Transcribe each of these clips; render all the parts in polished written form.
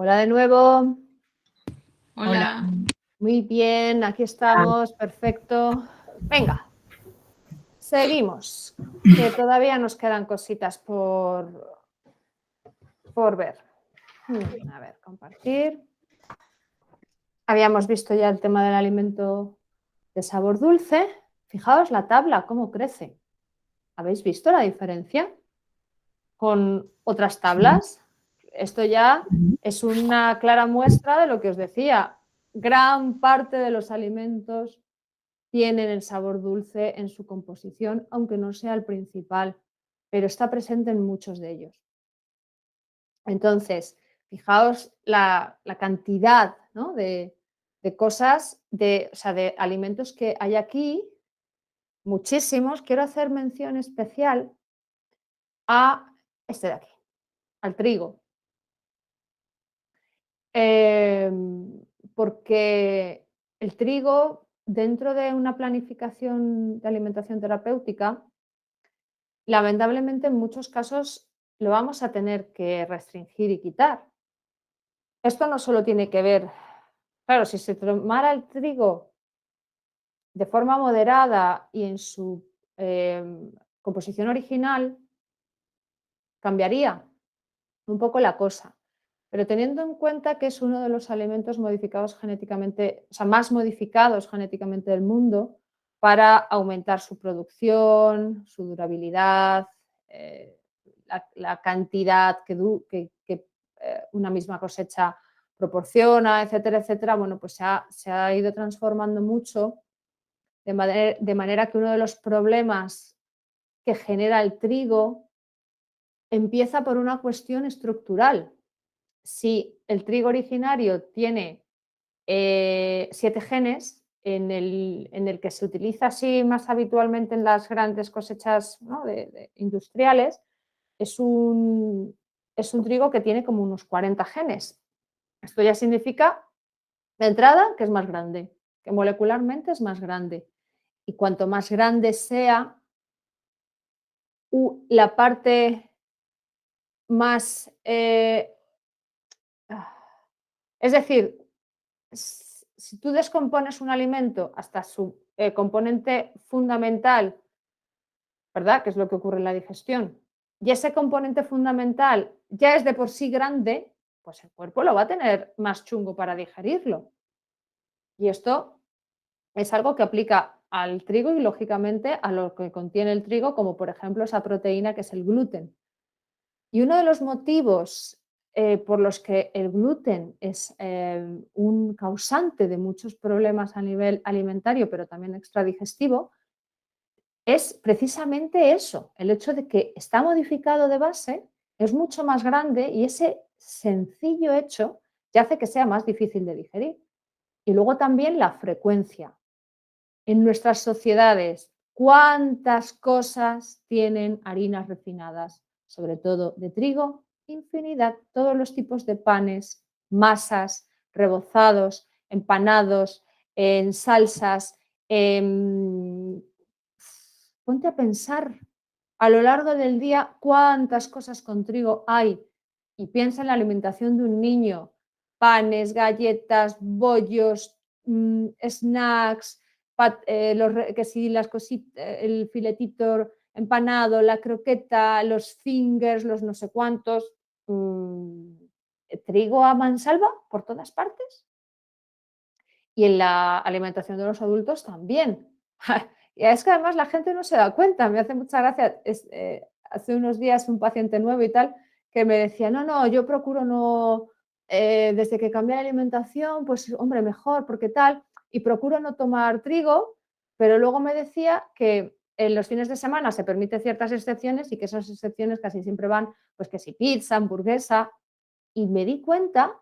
Hola de nuevo. Hola. Muy bien, aquí estamos, perfecto. Venga, seguimos, que todavía nos quedan cositas por ver. A ver, compartir. Habíamos visto ya el tema del alimento de sabor dulce. Fijaos la tabla, cómo crece. ¿Habéis visto la diferencia con otras tablas? Esto ya es una clara muestra de lo que os decía. Gran parte de los alimentos tienen el sabor dulce en su composición, aunque no sea el principal, pero está presente en muchos de ellos. Entonces, fijaos la cantidad, ¿no?, de cosas, de alimentos que hay aquí, muchísimos. Quiero hacer mención especial a este de aquí, al trigo. Porque el trigo, dentro de una planificación de alimentación terapéutica, lamentablemente en muchos casos lo vamos a tener que restringir y quitar. Esto no solo tiene que ver, claro, si se tomara el trigo de forma moderada y en su composición original, cambiaría un poco la cosa. Pero teniendo en cuenta que es uno de los alimentos modificados genéticamente, o sea, más modificados genéticamente del mundo para aumentar su producción, su durabilidad, la cantidad que una misma cosecha proporciona, etcétera, etcétera, bueno, pues se ha ido transformando mucho, de manera que uno de los problemas que genera el trigo empieza por una cuestión estructural. Si el trigo originario tiene 7 genes, en el que se utiliza así más habitualmente en las grandes cosechas, ¿no?, industriales, es un trigo que tiene como unos 40 genes. Esto ya significa, de entrada, que es más grande, que molecularmente es más grande. Y cuanto más grande sea la parte más... es decir, si tú descompones un alimento hasta su componente fundamental, ¿verdad?, que es lo que ocurre en la digestión, y ese componente fundamental ya es de por sí grande, pues el cuerpo lo va a tener más chungo para digerirlo. Y esto es algo que aplica al trigo y, lógicamente, a lo que contiene el trigo, como por ejemplo esa proteína que es el gluten. Y uno de los motivos por los que el gluten es un causante de muchos problemas a nivel alimentario, pero también extradigestivo, es precisamente eso, el hecho de que está modificado de base, es mucho más grande y ese sencillo hecho ya hace que sea más difícil de digerir. Y luego también la frecuencia. En nuestras sociedades, ¿cuántas cosas tienen harinas refinadas? Sobre todo de trigo, infinidad, todos los tipos de panes, masas, rebozados, empanados, en salsas. Ponte a pensar a lo largo del día cuántas cosas con trigo hay, y piensa en la alimentación de un niño: panes, galletas, bollos, snacks, que si las cositas, el filetito empanado, la croqueta, los fingers, los no sé cuántos. Trigo a mansalva por todas partes. Y en la alimentación de los adultos también. Y es que además la gente no se da cuenta. Me hace mucha gracia. Hace unos días un paciente nuevo y tal que me decía: no, yo procuro no, desde que cambié la alimentación, pues hombre, mejor, porque tal, y procuro no tomar trigo, pero luego me decía que en los fines de semana se permiten ciertas excepciones y que esas excepciones casi siempre van, pues que si pizza, hamburguesa, y me di cuenta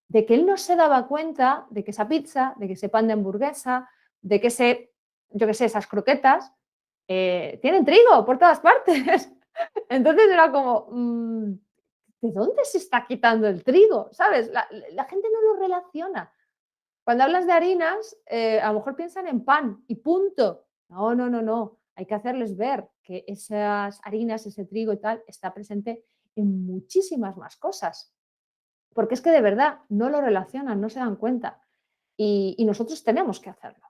de que él no se daba cuenta de que esa pizza, de que ese pan de hamburguesa, de que yo qué sé, esas croquetas, tienen trigo por todas partes. Entonces era como, ¿de dónde se está quitando el trigo? ¿Sabes? La gente no lo relaciona. Cuando hablas de harinas, a lo mejor piensan en pan y punto. No, no, no, no. Hay que hacerles ver que esas harinas, ese trigo y tal, está presente en muchísimas más cosas. porque es que de verdad no lo relacionan, no se dan cuenta y nosotros tenemos que hacerlo.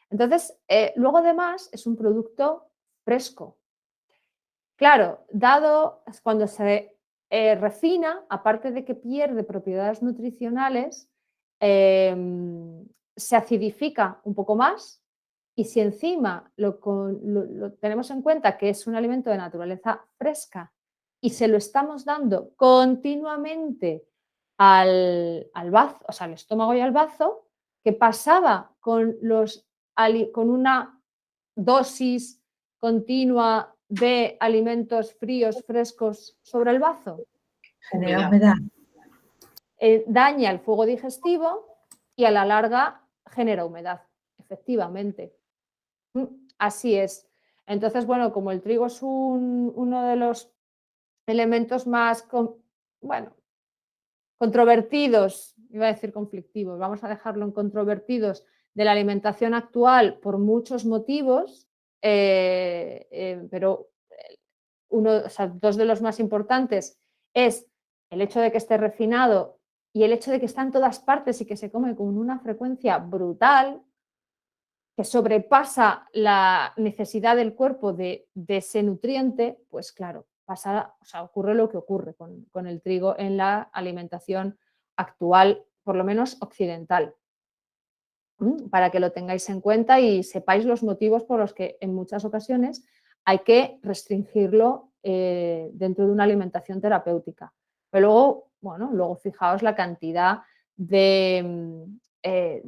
Entonces, luego además es un producto fresco. Claro, dado cuando se refina, aparte de que pierde propiedades nutricionales, se acidifica un poco más y si encima lo tenemos en cuenta que es un alimento de naturaleza fresca y se lo estamos dando continuamente al bazo, o sea, al estómago y al bazo, ¿qué pasaba con una dosis continua de alimentos fríos, frescos sobre el bazo? Genera humedad. Daña el fuego digestivo y a la larga genera humedad, efectivamente. Así es. Entonces, bueno, como el trigo es uno de los elementos más, bueno, controvertidos, iba a decir conflictivos, vamos a dejarlo en controvertidos, de la alimentación actual por muchos motivos, pero o sea, dos de los más importantes es el hecho de que esté refinado y el hecho de que está en todas partes y que se come con una frecuencia brutal que sobrepasa la necesidad del cuerpo de ese nutriente, pues claro, o sea, ocurre lo que ocurre con el trigo en la alimentación actual, por lo menos occidental. Para que lo tengáis en cuenta y sepáis los motivos por los que en muchas ocasiones hay que restringirlo dentro de una alimentación terapéutica. Pero luego, bueno, luego fijaos la cantidad de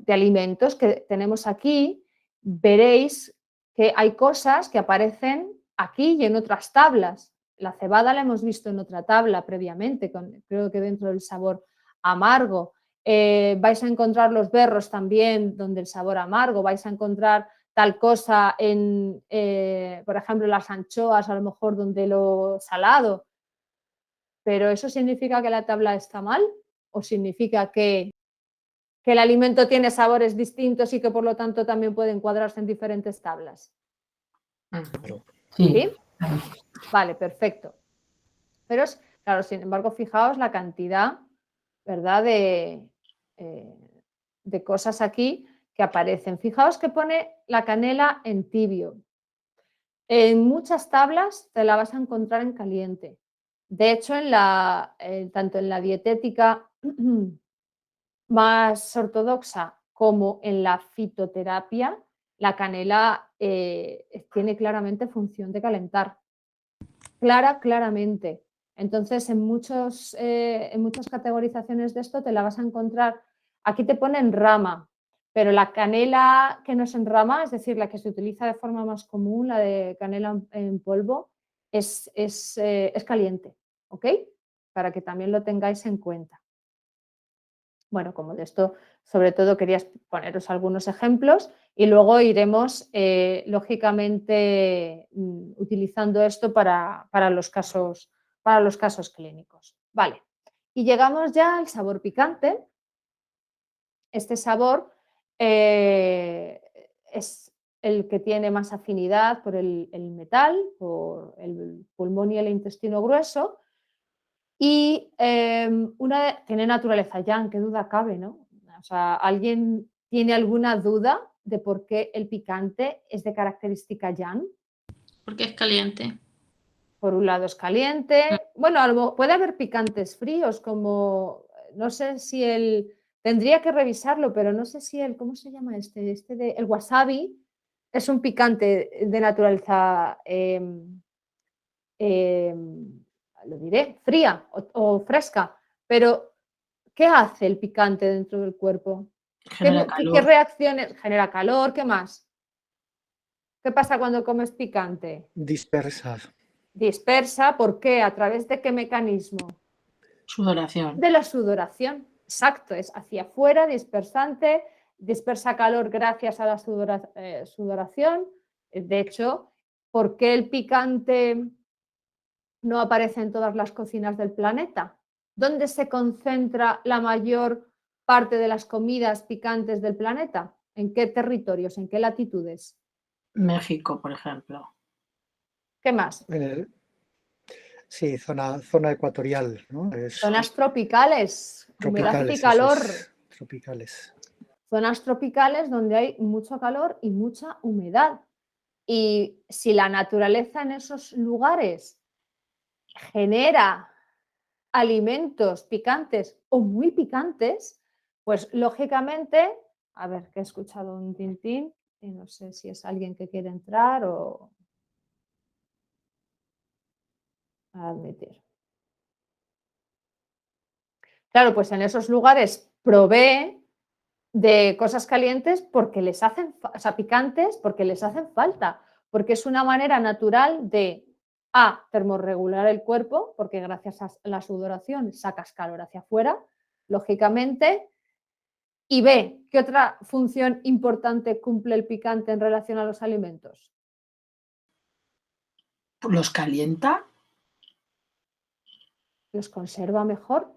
alimentos que tenemos aquí. Veréis que hay cosas que aparecen aquí y en otras tablas. La cebada la hemos visto en otra tabla previamente, creo que dentro del sabor amargo. Vais a encontrar los berros también, donde el sabor amargo, vais a encontrar tal cosa por ejemplo, las anchoas, a lo mejor donde lo salado. ¿Pero eso significa que la tabla está mal? ¿O significa que el alimento tiene sabores distintos y que por lo tanto también puede encuadrarse en diferentes tablas? Sí. ¿Sí? Vale, perfecto. Pero claro, sin embargo, fijaos la cantidad, ¿verdad?, de cosas aquí que aparecen. Fijaos que pone la canela en tibio. En muchas tablas te la vas a encontrar en caliente. De hecho, tanto en la dietética más ortodoxa como en la fitoterapia, la canela tiene claramente función de calentar. Claramente. Entonces, en muchas categorizaciones de esto te la vas a encontrar. Aquí te pone en rama, pero la canela que no es en rama, es decir, la que se utiliza de forma más común, la de canela en polvo, es caliente, ¿ok? Para que también lo tengáis en cuenta. Bueno, como de esto, sobre todo quería poneros algunos ejemplos y luego iremos, lógicamente, utilizando esto para los casos clínicos. Vale, y llegamos ya al sabor picante. Este sabor es el que tiene más afinidad por el metal, por el pulmón y el intestino grueso. Y tiene naturaleza yang, qué duda cabe, ¿no? O sea, ¿alguien tiene alguna duda de por qué el picante es de característica yang? Porque es caliente. Por un lado es caliente. Bueno, puede haber picantes fríos, como, no sé si tendría que revisarlo, pero no sé si ¿cómo se llama el wasabi es un picante de naturaleza lo diré, fría o fresca, pero ¿qué hace el picante dentro del cuerpo? Genera ¿Qué calor. reacciones? Genera calor, ¿qué más? ¿Qué pasa cuando comes picante? Dispersas. Dispersa, ¿por qué? ¿A través de qué mecanismo? Sudoración. De la sudoración, exacto, es hacia afuera, dispersante, dispersa calor gracias a la sudoración. De hecho, ¿por qué el picante no aparece en todas las cocinas del planeta? ¿Dónde se concentra la mayor parte de las comidas picantes del planeta? ¿En qué territorios? ¿En qué latitudes? México, por ejemplo. ¿Qué más? Sí, zona ecuatorial, ¿no? Zonas tropicales. humedad y calor. Tropicales. Zonas tropicales donde hay mucho calor y mucha humedad. Y si la naturaleza en esos lugares genera alimentos picantes o muy picantes, pues lógicamente, a ver, que he escuchado un tintín y no sé si es alguien que quiere entrar o admitir. Claro, pues en esos lugares provee de cosas calientes porque les hacen, o sea, picantes porque les hacen falta, porque es una manera natural de termorregular el cuerpo, porque gracias a la sudoración sacas calor hacia afuera, lógicamente, y B, ¿qué otra función importante cumple el picante en relación a los alimentos? ¿Los calienta? Los conserva mejor.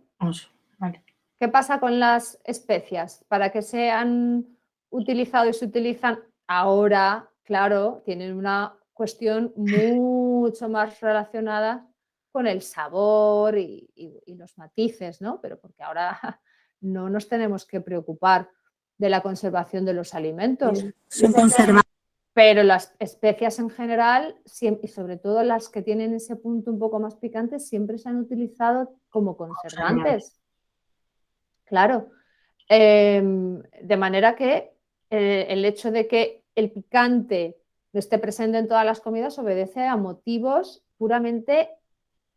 Vale. ¿Qué pasa con las especias? ¿Para qué se han utilizado y se utilizan ahora? Claro, tienen una cuestión mucho más relacionada con el sabor y los matices, ¿no? Pero porque ahora no nos tenemos que preocupar de la conservación de los alimentos. Pero las especias en general, y sobre todo las que tienen ese punto un poco más picante, siempre se han utilizado como conservantes. Claro. De manera que el hecho de que el picante no esté presente en todas las comidas obedece a motivos puramente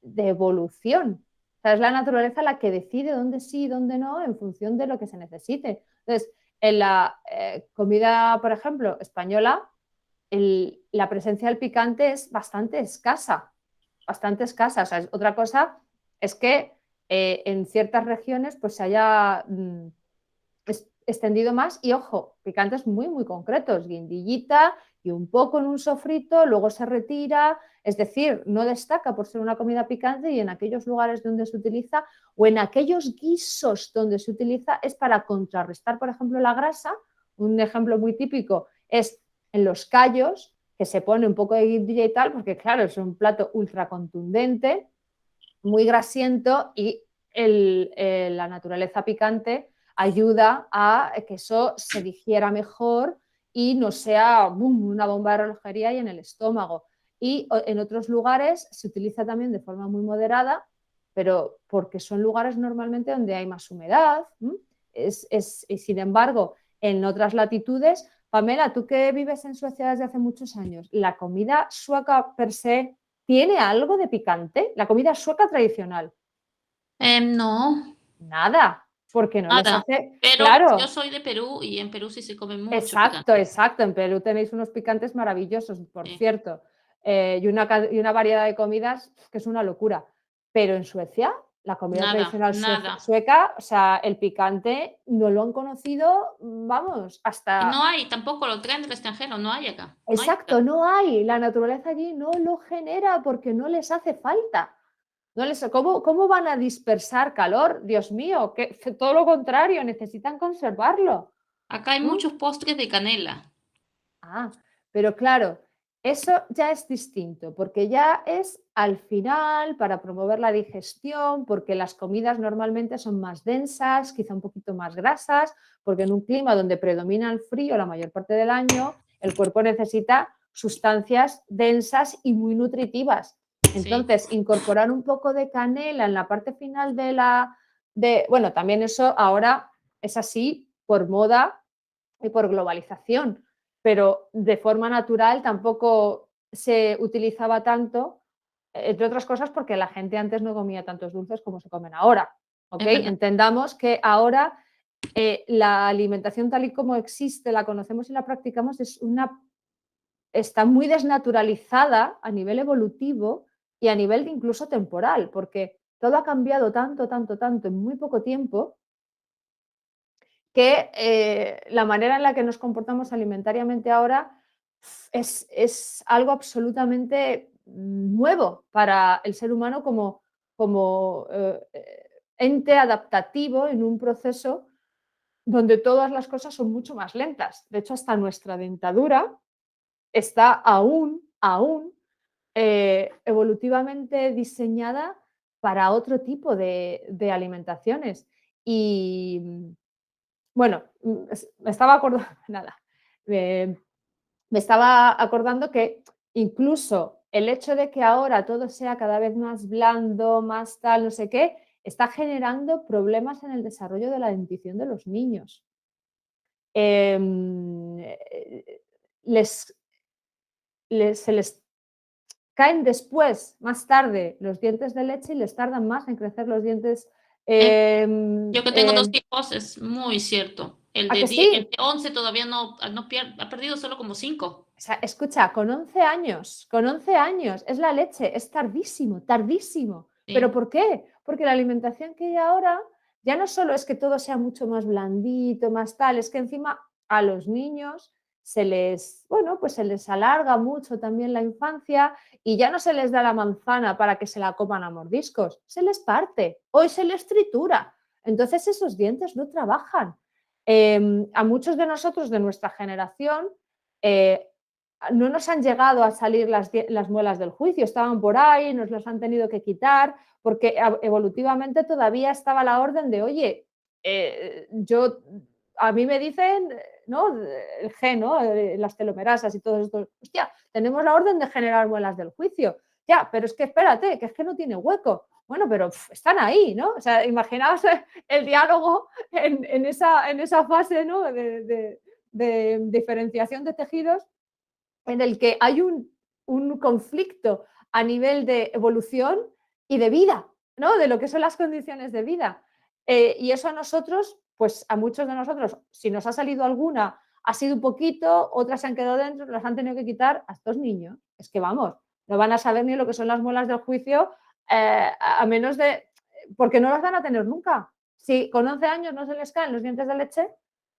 de evolución. O sea, es la naturaleza la que decide dónde sí y dónde no en función de lo que se necesite. Entonces, en la comida, por ejemplo, española, la presencia del picante es bastante escasa. Bastante escasa. O sea, otra cosa es que en ciertas regiones pues se haya extendido más y, ojo, picantes muy, muy concretos, guindillita y un poco en un sofrito, luego se retira, es decir, no destaca por ser una comida picante y en aquellos lugares donde se utiliza o en aquellos guisos donde se utiliza es para contrarrestar, por ejemplo, la grasa. Un ejemplo muy típico es en los callos, que se pone un poco de guindilla y tal, porque claro, es un plato ultra contundente, muy grasiento y la naturaleza picante ayuda a que eso se digiera mejor y no sea una bomba de relojería y en el estómago. Y en otros lugares se utiliza también de forma muy moderada, pero porque son lugares normalmente donde hay más humedad. Y sin embargo, en otras latitudes, Pamela, tú que vives en Suecia desde hace muchos años, ¿la comida sueca per se tiene algo de picante? ¿La comida sueca tradicional? No, Nada, porque no les nada. hace. Pero Claro, yo soy de Perú y en Perú sí se come mucho exacto, picante. exacto. En Perú tenéis unos picantes maravillosos, por Sí. cierto, y una variedad de comidas que es una locura. Pero en Suecia, la comida Nada, tradicional nada. sueca, o sea, el picante no lo han conocido, vamos, Y hasta. no hay, tampoco lo traen del extranjero, no hay acá. No hay Exacto, acá. no hay. La naturaleza allí no lo genera porque no les hace falta. ¿Cómo van a dispersar calor? Dios mío, que todo lo contrario, necesitan conservarlo. Acá hay ¿Mm? muchos postres de canela. Pero claro, eso ya es distinto, porque ya es al final para promover la digestión, porque las comidas normalmente son más densas, quizá un poquito más grasas, porque en un clima donde predomina el frío la mayor parte del año, el cuerpo necesita sustancias densas y muy nutritivas. Entonces, Sí. incorporar un poco de canela en la parte final bueno, también eso ahora es así por moda y por globalización, pero de forma natural tampoco se utilizaba tanto, entre otras cosas porque la gente antes no comía tantos dulces como se comen ahora. ¿Ok? Entendamos que ahora la alimentación tal y como existe, la conocemos y la practicamos, está muy desnaturalizada a nivel evolutivo y a nivel incluso temporal, porque todo ha cambiado tanto, tanto, tanto en muy poco tiempo que la manera en la que nos comportamos alimentariamente ahora es algo absolutamente nuevo para el ser humano como ente adaptativo en un proceso donde todas las cosas son mucho más lentas. De hecho, hasta nuestra dentadura está aún evolutivamente diseñada para otro tipo de alimentaciones. Y bueno, me estaba acordando, nada, me estaba acordando que incluso el hecho de que ahora todo sea cada vez más blando, más tal, no sé qué, está generando problemas en el desarrollo de la dentición de los niños. Em, les, se les caen después, más tarde, los dientes de leche y les tardan más en crecer los dientes. Yo que tengo 2 hijos, es muy cierto. El ¿A de que 10, el sí? de 11 todavía no ha perdido solo como 5. O sea, escucha, con 11 años, es la leche, es tardísimo, tardísimo. ¿Pero Sí. por qué? Porque la alimentación que hay ahora ya no solo es que todo sea mucho más blandito, más tal, es que encima a los niños se les, bueno, pues se les alarga mucho también la infancia y ya no se les da la manzana para que se la coman a mordiscos, se les parte, hoy se les tritura. Entonces esos dientes no trabajan. A muchos de nosotros de nuestra generación eh, no nos han llegado a salir las muelas del juicio, estaban por ahí, nos las han tenido que quitar, porque evolutivamente todavía estaba la orden de, oye, a mí me dicen, ¿no? El gen, ¿no? Las telomerasas y todo esto, hostia, tenemos la orden de generar muelas del juicio, ya, pero es que espérate, que es que no tiene hueco. Bueno, pero están ahí, ¿no? O sea, imaginaos el diálogo en esa fase, ¿no? De diferenciación de tejidos en el que hay un conflicto a nivel de evolución y de vida, ¿no? De lo que son las condiciones de vida. Y eso a nosotros, pues a muchos de nosotros, si nos ha salido alguna, ha sido un poquito, otras se han quedado dentro, las han tenido que quitar a estos niños. Es que vamos, no van a saber ni lo que son las muelas del juicio, a menos de, porque no las van a tener nunca. Si con 11 años no se les caen los dientes de leche,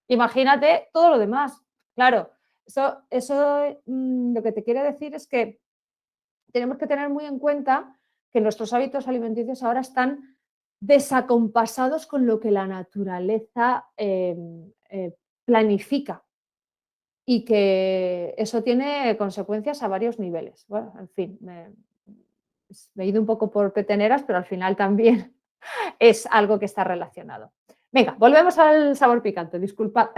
imagínate todo lo demás. Claro, eso lo que te quiere decir es que tenemos que tener muy en cuenta que nuestros hábitos alimenticios ahora están desacompasados con lo que la naturaleza planifica y que eso tiene consecuencias a varios niveles. Bueno, en fin, me he ido un poco por peteneras, pero al final también es algo que está relacionado. Venga, volvemos al sabor picante, disculpad.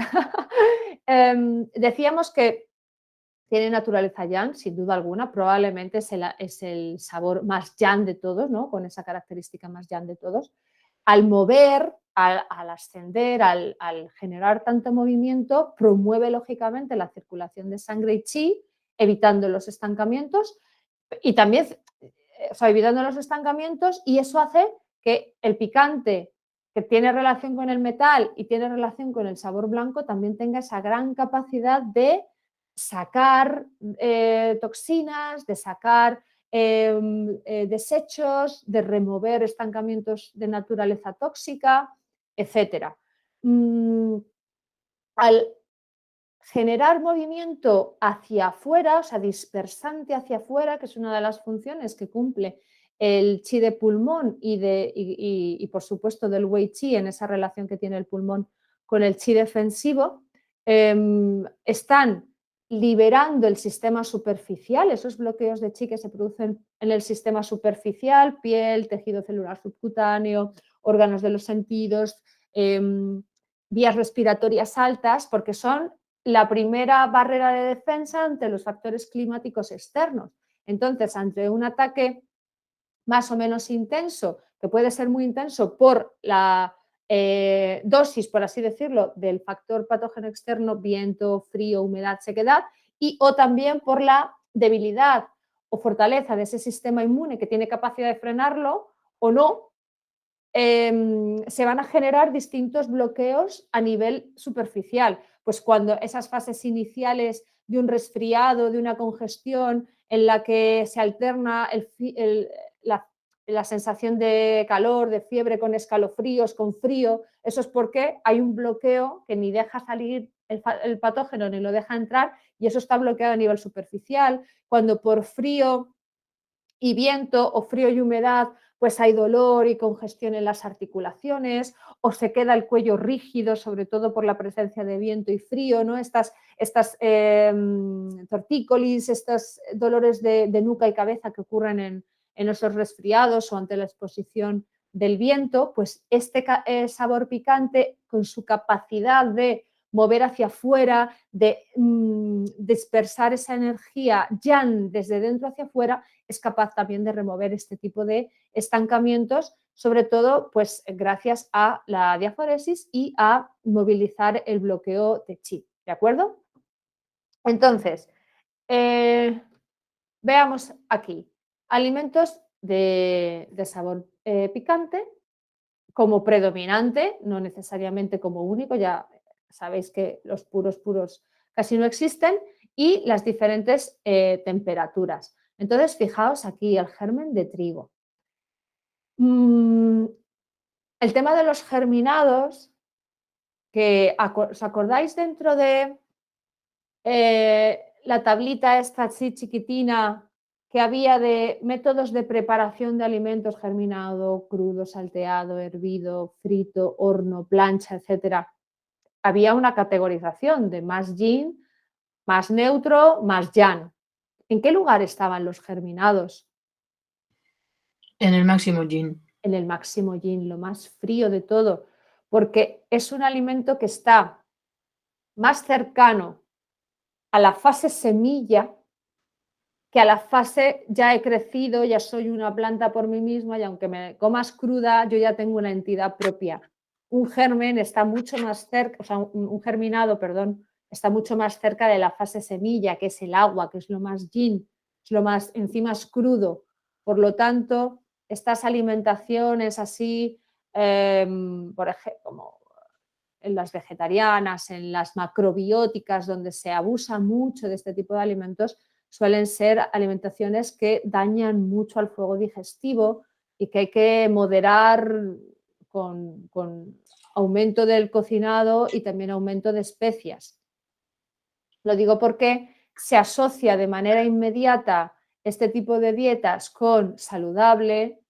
Decíamos que tiene naturaleza yang, sin duda alguna, probablemente es el sabor más yang de todos, ¿no? Con esa característica más yang de todos. Al mover, al ascender, al generar tanto movimiento, promueve lógicamente la circulación de sangre y chi, evitando los estancamientos y también, o sea, evitando los estancamientos, y eso hace que el picante, que tiene relación con el metal y tiene relación con el sabor blanco, también tenga esa gran capacidad de sacar toxinas, de sacar desechos, de remover estancamientos de naturaleza tóxica, etc. Al generar movimiento hacia afuera, o sea, dispersante hacia afuera, que es una de las funciones que cumple el chi de pulmón y por supuesto del wei chi en esa relación que tiene el pulmón con el chi defensivo, están liberando el sistema superficial, esos bloqueos de chi que se producen en el sistema superficial, piel, tejido celular subcutáneo, órganos de los sentidos, vías respiratorias altas, porque son la primera barrera de defensa ante los factores climáticos externos. Entonces, ante un ataque más o menos intenso, que puede ser muy intenso por la dosis, por así decirlo, del factor patógeno externo, viento, frío, humedad, sequedad, y o también por la debilidad o fortaleza de ese sistema inmune que tiene capacidad de frenarlo o no, se van a generar distintos bloqueos a nivel superficial. Pues cuando esas fases iniciales de un resfriado, de una congestión, en la que se alterna la sensación de calor, de fiebre con escalofríos, con frío, eso es porque hay un bloqueo que ni deja salir el patógeno ni lo deja entrar y eso está bloqueado a nivel superficial. Cuando por frío y viento o frío y humedad pues hay dolor y congestión en las articulaciones o se queda el cuello rígido, sobre todo por la presencia de viento y frío, ¿no? Estas tortícolis, estos dolores de nuca y cabeza que ocurren en esos resfriados o ante la exposición del viento, pues este sabor picante, con su capacidad de mover hacia afuera, de dispersar esa energía yang desde dentro hacia afuera, es capaz también de remover este tipo de estancamientos, sobre todo pues gracias a la diaforesis y a movilizar el bloqueo de chi, ¿de acuerdo? Entonces, veamos aquí, alimentos de sabor picante como predominante, no necesariamente como único, ya sabéis que los puros casi no existen, y las diferentes temperaturas. Entonces, fijaos aquí el germen de trigo. El tema de los germinados, que ¿os acordáis dentro de la tablita esta así chiquitina que había de métodos de preparación de alimentos: germinado, crudo, salteado, hervido, frito, horno, plancha, etcétera? Había una categorización de más yin, más neutro, más yang. ¿En qué lugar estaban los germinados? En el máximo yin. En el máximo yin, lo más frío de todo, porque es un alimento que está más cercano a la fase semilla que a la fase ya he crecido, ya soy una planta por mí misma y aunque me comas cruda, yo ya tengo una entidad propia. Un germen está mucho más cerca, o sea, un germinado, perdón, está mucho más cerca de la fase semilla, que es el agua, que es lo más yin, es lo más, encima es crudo. Por lo tanto, estas alimentaciones así, por ejemplo, como en las vegetarianas, en las macrobióticas, donde se abusa mucho de este tipo de alimentos, suelen ser alimentaciones que dañan mucho al fuego digestivo y que hay que moderar con aumento del cocinado y también aumento de especias. Lo digo porque se asocia de manera inmediata este tipo de dietas con saludable,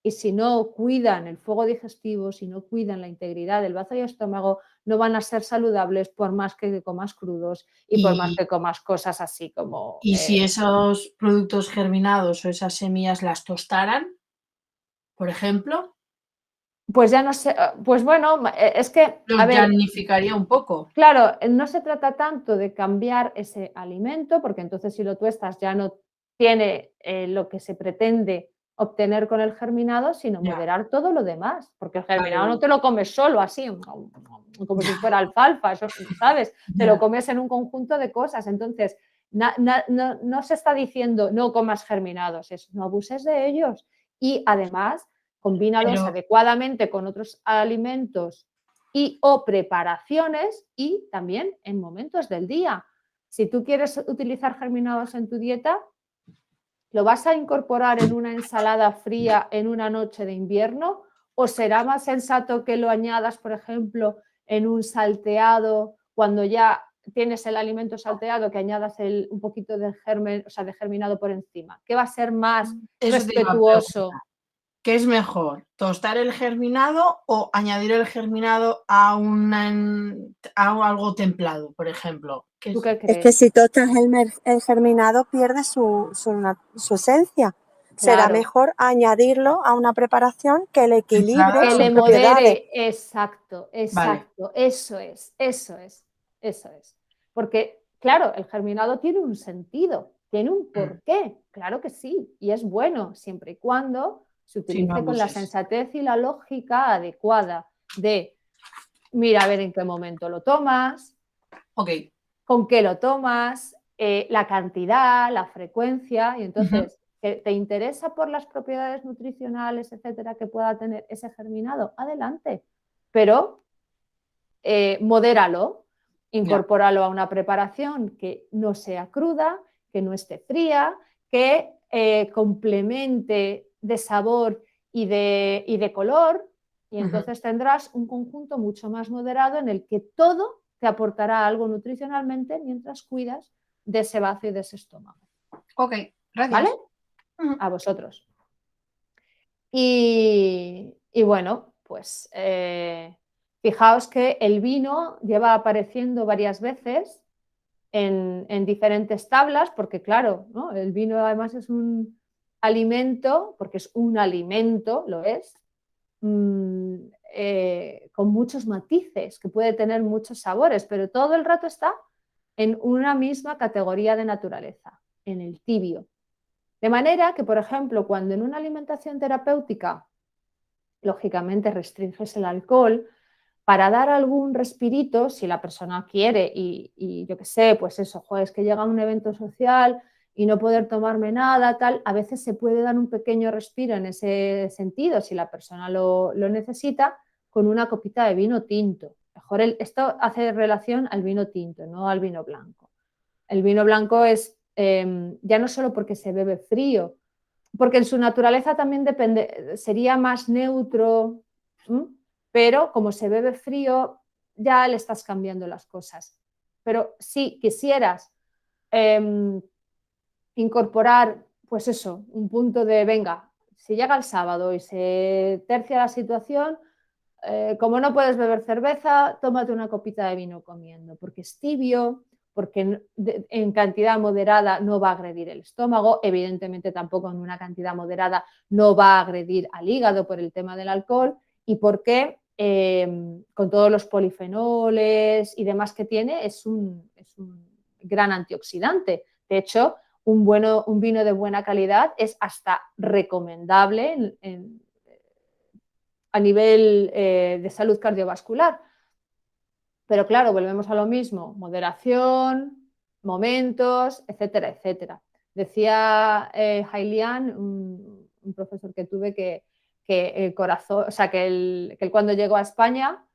y si no cuidan el fuego digestivo, si no cuidan la integridad del bazo y estómago, no van a ser saludables por más que comas crudos y por más que comas cosas así como... ¿Y si esos productos germinados o esas semillas las tostaran, por ejemplo? Pues ya no sé, pues bueno, es que... Los yannificaría un poco. Claro, no se trata tanto de cambiar ese alimento, porque entonces si lo tuestas ya no tiene lo que se pretende obtener con el germinado, sino moderar todo lo demás, porque el germinado no te lo comes solo así, como si fuera alfalfa, eso, ¿sabes? Te lo comes en un conjunto de cosas. Entonces, no se está diciendo no comas germinados, es no abuses de ellos y además combínalos adecuadamente con otros alimentos y o preparaciones y también en momentos del día. Si tú quieres utilizar germinados en tu dieta, ¿lo vas a incorporar en una ensalada fría en una noche de invierno? ¿O será más sensato que lo añadas, por ejemplo, en un salteado cuando ya tienes el alimento salteado, que añadas un poquito de germen, o sea, de germinado por encima? ¿Qué va a ser más respetuoso? ¿Qué es mejor? ¿Tostar el germinado o añadir el germinado a algo templado, por ejemplo? ¿Tú qué crees? Es que si tostas el germinado pierde su esencia. Claro. Será mejor añadirlo a una preparación que le equilibre, que le modere. Exacto, exacto. Vale. Eso es. Porque, claro, el germinado tiene un sentido, tiene un porqué, claro que sí, y es bueno siempre y cuando se utilice con la sensatez y la lógica adecuada de, mira a ver en qué momento lo tomas, con qué lo tomas, la cantidad, la frecuencia, y entonces, ¿te interesa por las propiedades nutricionales, etcétera, que pueda tener ese germinado? Adelante, pero modéralo, incorpóralo a una preparación que no sea cruda, que no esté fría, que complemente de sabor y de color, y entonces tendrás un conjunto mucho más moderado en el que todo te aportará algo nutricionalmente mientras cuidas de ese bazo y de ese estómago. Ok, gracias. ¿Vale? A vosotros. Y bueno, pues fijaos que el vino lleva apareciendo varias veces en diferentes tablas, porque claro, ¿no? El vino además es un alimento, porque es un alimento, lo es, con muchos matices, que puede tener muchos sabores, pero todo el rato está en una misma categoría de naturaleza, en el tibio. De manera que, por ejemplo, cuando en una alimentación terapéutica, lógicamente restringes el alcohol, para dar algún respirito, si la persona quiere y yo qué sé, pues eso, joder, es que llega a un evento social y no poder tomarme nada, tal, a veces se puede dar un pequeño respiro en ese sentido, si la persona lo necesita, con una copita de vino tinto. Mejor esto hace relación al vino tinto, no al vino blanco. El vino blanco es ya no solo porque se bebe frío, porque en su naturaleza también depende, sería más neutro, pero como se bebe frío, ya le estás cambiando las cosas. Pero si quisieras incorporar, pues eso, un punto de, venga, si llega el sábado y se tercia la situación, como no puedes beber cerveza, tómate una copita de vino comiendo, porque es tibio, porque en cantidad moderada no va a agredir el estómago, evidentemente tampoco en una cantidad moderada no va a agredir al hígado por el tema del alcohol, y porque con todos los polifenoles y demás que tiene es un gran antioxidante. De hecho, un vino de buena calidad es hasta recomendable a nivel de salud cardiovascular. Pero claro, volvemos a lo mismo, moderación, momentos, etcétera, etcétera. Decía Hailian, un profesor que tuve, que el corazón, o sea, que él cuando llegó a España,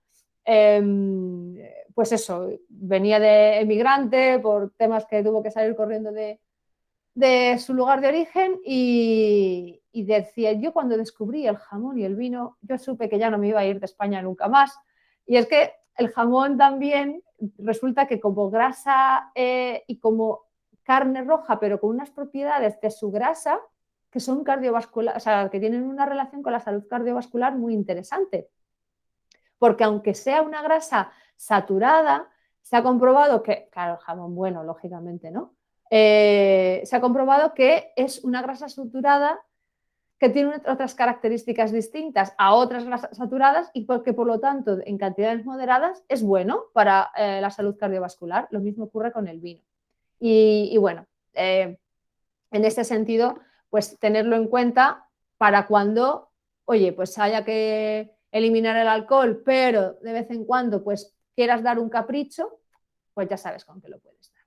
pues eso, venía de emigrante por temas que tuvo que salir corriendo de su lugar de origen y decía, yo cuando descubrí el jamón y el vino, yo supe que ya no me iba a ir de España nunca más. Y es que el jamón también resulta que como grasa y como carne roja, pero con unas propiedades de su grasa que son cardiovasculares, o sea, que tienen una relación con la salud cardiovascular muy interesante. Porque aunque sea una grasa saturada, se ha comprobado que, claro, el jamón bueno, lógicamente, ¿no? Se ha comprobado que es una grasa saturada que tiene otras características distintas a otras grasas saturadas y porque, por lo tanto, en cantidades moderadas es bueno para la salud cardiovascular. Lo mismo ocurre con el vino. Y bueno, en este sentido, pues tenerlo en cuenta para cuando, oye, pues haya que eliminar el alcohol, pero de vez en cuando pues quieras dar un capricho, pues ya sabes con qué lo puedes dar.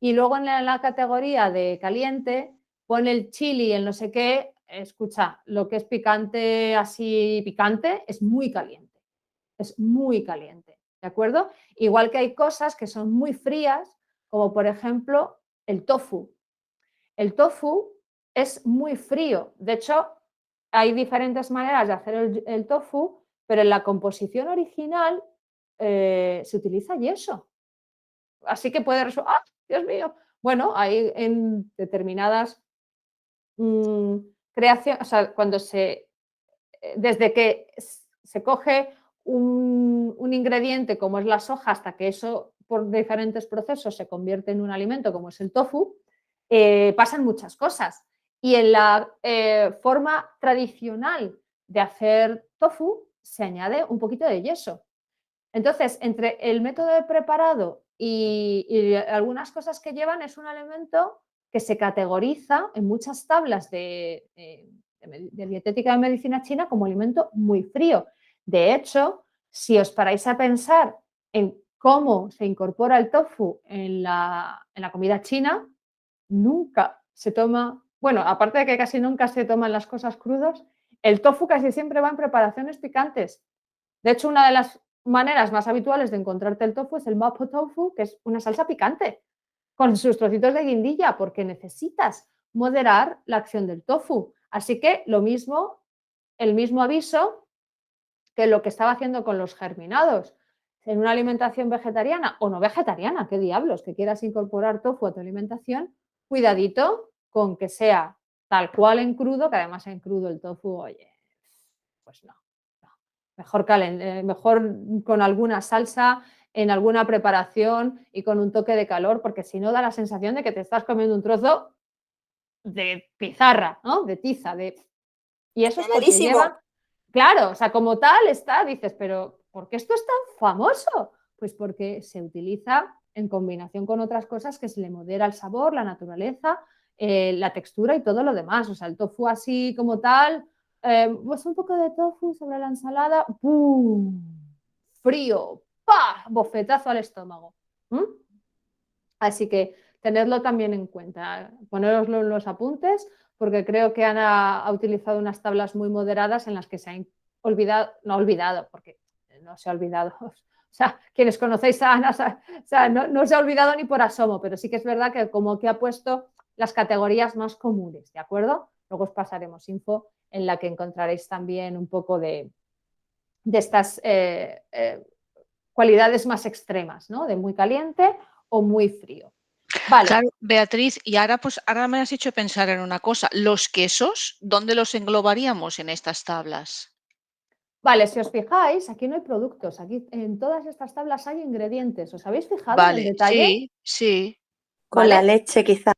Y luego en la categoría de caliente, pone el chili, el no sé qué, escucha, lo que es picante, así picante, es muy caliente. Es muy caliente, ¿de acuerdo? Igual que hay cosas que son muy frías, como por ejemplo el tofu. El tofu es muy frío. De hecho, hay diferentes maneras de hacer el tofu, pero en la composición original se utiliza yeso. Así que puede resultar, ¡ah, Dios mío! Bueno, hay en determinadas creaciones, o sea, cuando desde que se coge un ingrediente como es la soja hasta que eso por diferentes procesos se convierte en un alimento como es el tofu, pasan muchas cosas. Y en la forma tradicional de hacer tofu se añade un poquito de yeso. Entonces, entre el método de preparado y algunas cosas que llevan, es un alimento que se categoriza en muchas tablas de dietética de medicina china como alimento muy frío. De hecho, si os paráis a pensar en cómo se incorpora el tofu en la comida china, nunca se toma, bueno, aparte de que casi nunca se toman las cosas crudas, el tofu casi siempre va en preparaciones picantes. De hecho, una de las maneras más habituales de encontrarte el tofu es el mapo tofu, que es una salsa picante con sus trocitos de guindilla, porque necesitas moderar la acción del tofu. Así que lo mismo, el mismo aviso que lo que estaba haciendo con los germinados. En una alimentación vegetariana o no vegetariana, qué diablos, que quieras incorporar tofu a tu alimentación, cuidadito con que sea tal cual en crudo, que además en crudo el tofu, oye, pues no. Mejor con alguna salsa, en alguna preparación y con un toque de calor, porque si no da la sensación de que te estás comiendo un trozo de pizarra, ¿no? De tiza. Y eso es porque lleva claro, o sea, como tal está, dices, pero ¿por qué esto es tan famoso? Pues porque se utiliza en combinación con otras cosas que se le modera el sabor, la naturaleza, la textura y todo lo demás. O sea, el tofu así como tal, pues un poco de tofu sobre la ensalada, ¡pum! Frío, ¡pah! Bofetazo al estómago. ¿Mm? Así que tenedlo también en cuenta, ponéroslo en los apuntes, porque creo que Ana ha utilizado unas tablas muy moderadas en las que se ha olvidado, no olvidado, porque no se ha olvidado, o sea, quienes conocéis a Ana, o sea, no se ha olvidado ni por asomo, pero sí que es verdad que como que ha puesto las categorías más comunes, ¿de acuerdo? Luego os pasaremos info en la que encontraréis también un poco de estas cualidades más extremas, ¿no? De muy caliente o muy frío. Vale. Claro, Beatriz, y ahora pues ahora me has hecho pensar en una cosa. ¿Los quesos, dónde los englobaríamos en estas tablas? Vale, si os fijáis, aquí no hay productos, aquí en todas estas tablas hay ingredientes. ¿Os habéis fijado en el Vale, detalle? sí, sí. Con ¿Vale? la leche, quizá.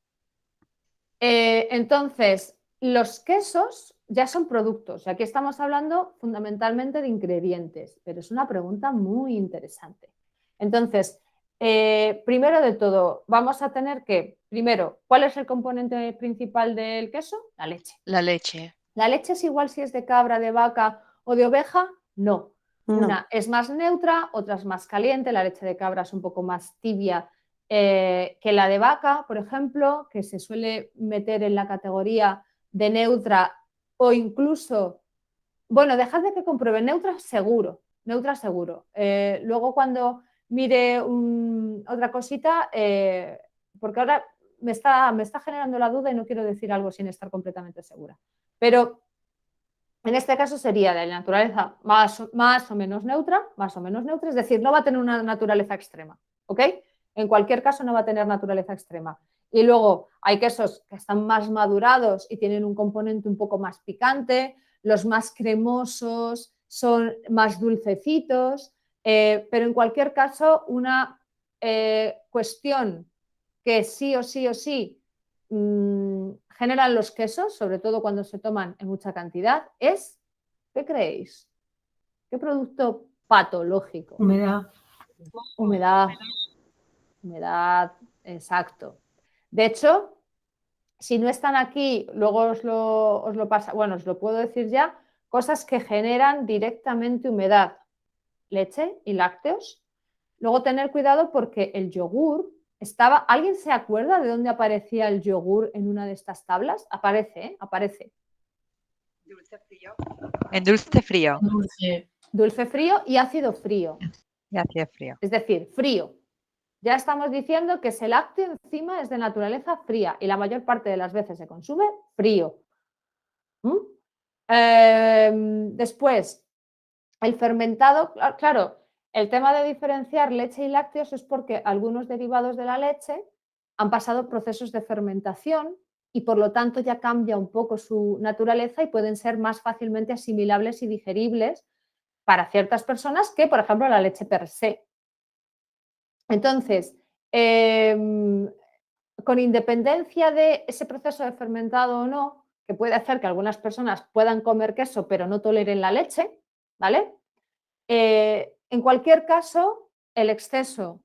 Entonces, los quesos ya son productos. Y aquí estamos hablando fundamentalmente de ingredientes, pero es una pregunta muy interesante. Entonces, primero de todo, vamos a tener que, primero, ¿cuál es el componente principal del queso? La leche. La leche. ¿La leche es igual si es de cabra, de vaca o de oveja? No. No. Una es más neutra, otra es más caliente. La leche de cabra es un poco más tibia que la de vaca, por ejemplo, que se suele meter en la categoría de neutra o incluso, bueno, dejad de que compruebe, neutra seguro, neutra seguro. Luego cuando mire otra cosita, porque ahora me está generando la duda y no quiero decir algo sin estar completamente segura. Pero en este caso sería de naturaleza más o menos neutra, es decir, no va a tener una naturaleza extrema, ¿ok? En cualquier caso no va a tener naturaleza extrema. Y luego hay quesos que están más madurados y tienen un componente un poco más picante, los más cremosos son más dulcecitos, pero en cualquier caso una cuestión que sí o sí generan los quesos, sobre todo cuando se toman en mucha cantidad, es, ¿qué creéis? ¿Qué producto patológico? Humedad. Humedad, exacto. De hecho, si no están aquí, luego os lo pasa, bueno, os lo puedo decir ya, cosas que generan directamente humedad, leche y lácteos. Luego tener cuidado porque el yogur estaba, ¿alguien se acuerda de dónde aparecía el yogur en una de estas tablas? Aparece, ¿eh? Aparece. Dulce frío. En dulce frío. Dulce. Dulce frío y ácido frío. Y hacía frío. Es decir, frío. Ya estamos diciendo que ese lácteo encima es de naturaleza fría y la mayor parte de las veces se consume frío. Después, el fermentado, claro, el tema de diferenciar leche y lácteos es porque algunos derivados de la leche han pasado procesos de fermentación y por lo tanto ya cambia un poco su naturaleza y pueden ser más fácilmente asimilables y digeribles para ciertas personas que, por ejemplo, la leche per se. Entonces, con independencia de ese proceso de fermentado o no, que puede hacer que algunas personas puedan comer queso pero no toleren la leche, ¿vale? En cualquier caso, el exceso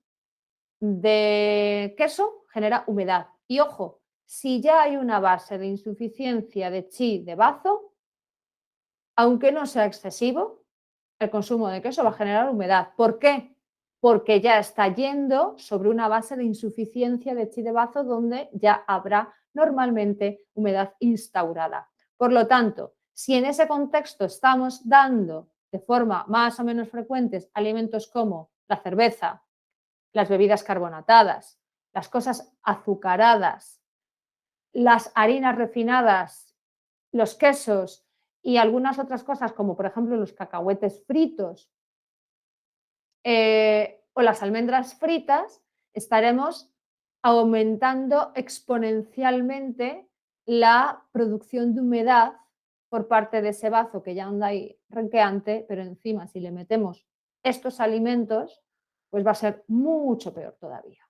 de queso genera humedad. Y ojo, si ya hay una base de insuficiencia de chi de bazo, aunque no sea excesivo, el consumo de queso va a generar humedad. ¿Por qué? Porque ya está yendo sobre una base de insuficiencia de chi de bazo donde ya habrá normalmente humedad instaurada. Por lo tanto, si en ese contexto estamos dando de forma más o menos frecuentes alimentos como la cerveza, las bebidas carbonatadas, las cosas azucaradas, las harinas refinadas, los quesos y algunas otras cosas como por ejemplo los cacahuetes fritos o las almendras fritas, estaremos aumentando exponencialmente la producción de humedad por parte de ese bazo que ya anda ahí renqueante, pero encima si le metemos estos alimentos, pues va a ser mucho peor todavía.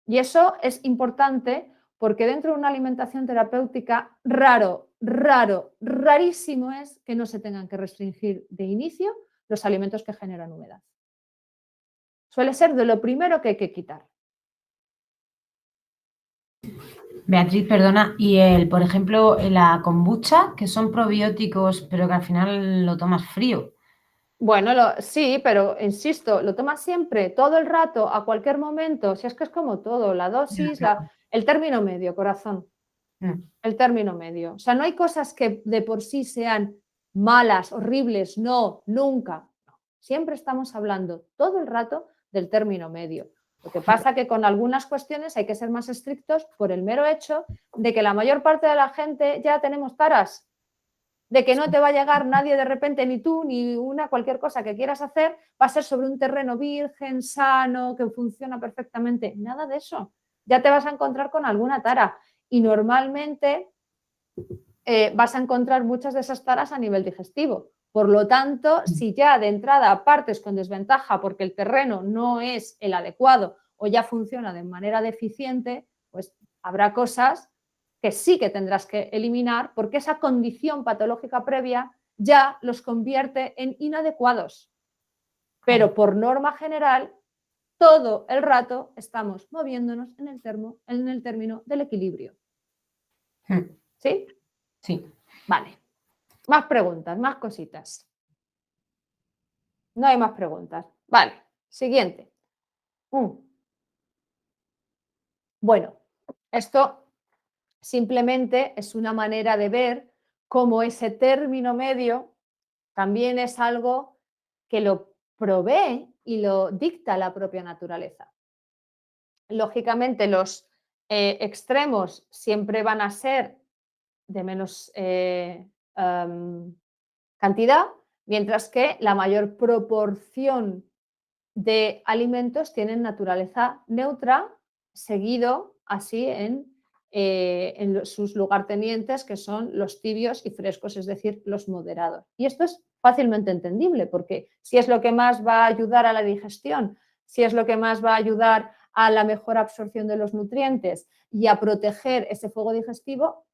Y eso es importante porque dentro de una alimentación terapéutica raro rarísimo es que no se tengan que restringir de inicio los alimentos que generan humedad. Suele ser de lo primero que hay que quitar. Beatriz, perdona, y por ejemplo, la kombucha, que son probióticos, pero que al final lo tomas frío. Bueno, sí, pero insisto, lo tomas siempre, todo el rato, a cualquier momento, si es que es como todo, la dosis, el término medio, corazón, el término medio. O sea, no hay cosas que de por sí sean malas, horribles, no, nunca. No. Siempre estamos hablando todo el rato del término medio. Lo que pasa que con algunas cuestiones hay que ser más estrictos por el mero hecho de que la mayor parte de la gente ya tenemos taras, de que no te va a llegar nadie de repente, ni tú, ni cualquier cosa que quieras hacer, va a ser sobre un terreno virgen, sano, que funciona perfectamente. Nada de eso. Ya te vas a encontrar con alguna tara y normalmente vas a encontrar muchas de esas taras a nivel digestivo. Por lo tanto, si ya de entrada partes con desventaja porque el terreno no es el adecuado o ya funciona de manera deficiente, pues habrá cosas que sí que tendrás que eliminar porque esa condición patológica previa ya los convierte en inadecuados. Pero por norma general, todo el rato estamos moviéndonos en el término del equilibrio. ¿Sí? Sí. Vale. Más preguntas, más cositas. No hay más preguntas. Vale, siguiente. Bueno, esto simplemente es una manera de ver cómo ese término medio también es algo que lo provee y lo dicta la propia naturaleza. Lógicamente, los extremos siempre van a ser de menos cantidad, mientras que la mayor proporción de alimentos tienen naturaleza neutra, seguido así en sus lugartenientes, que son los tibios y frescos, es decir, los moderados. Y esto es fácilmente entendible, porque si es lo que más va a ayudar a la digestión, si es lo que más va a ayudar a la mejor absorción de los nutrientes y a proteger ese fuego digestivo,